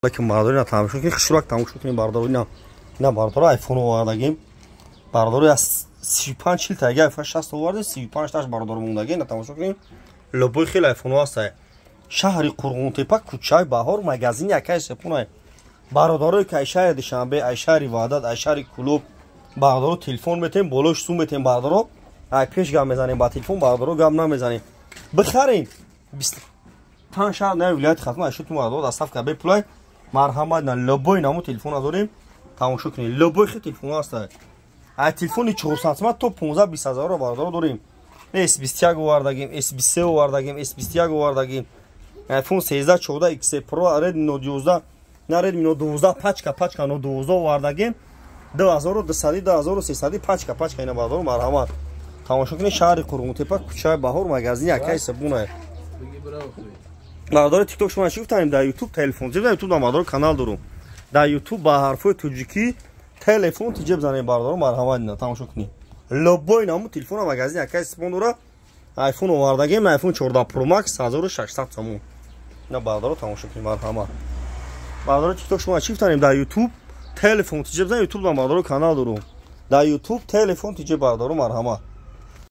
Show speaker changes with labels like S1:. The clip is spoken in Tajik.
S1: که برداری نتامشون که خشراک تامشون کنیم برداری نه برداری آیفون آوردگیم برداری از 35 چیل تا اگه 60 آورده 35 تاش برداری موندگی نتامشون کنیم لبوی خیلی آیفون هسته شهر قرغون‌تپه کوچه بهار مغازین یکی سپونه برداری که شهر دوشنبه شهر وحدت شهر کلوب برداری تلفن میتیم بولوش سو میتیم برداری پیش گام میزنیم با تلفن برداری گام نمیزنیم بخرین 5 شهر نه ولایت ختم اشتو برداری دستاف که به پولای مرحمت نه لبوی نامو تلفن داریم تماشا کنید لبوی خیلی تلفن هسته تلفن 4 سانتی متر تو 15 20 هزار رو برداری داریم S21 آوردگیم S23 آوردگیم S21 آوردگیم iPhone 13 14 X Pro Redmi 12 نه Redmi 12 پچکا 12 آوردگیم 2200 2300 پچکا اینا بردار مرحمت تماشا کنید شهر قرغون‌تپه کوچه بهار مغازین یکی سبونه بردار تیک توک شما چی گفتیم در یوتیوب تلفن زیر یوتیوب بردار کانال دارم در یوتیوب با حرفای تاجیکی تلفن تیجب زنید بردار مرحمت نه تماشا کنید لبوی نامو تلفن مغازین یکی سپوندورا آیفون آوردگیم آیفون 14 پرو مکس 1600 تومان نه بردار تماشا کنید مرحمت بردار تیک توک شما چی گفتیم در یوتیوب تلفن تیجب زنید یوتیوب بردار کانال دارم در یوتیوب تلفن تیجب بردار مرحمت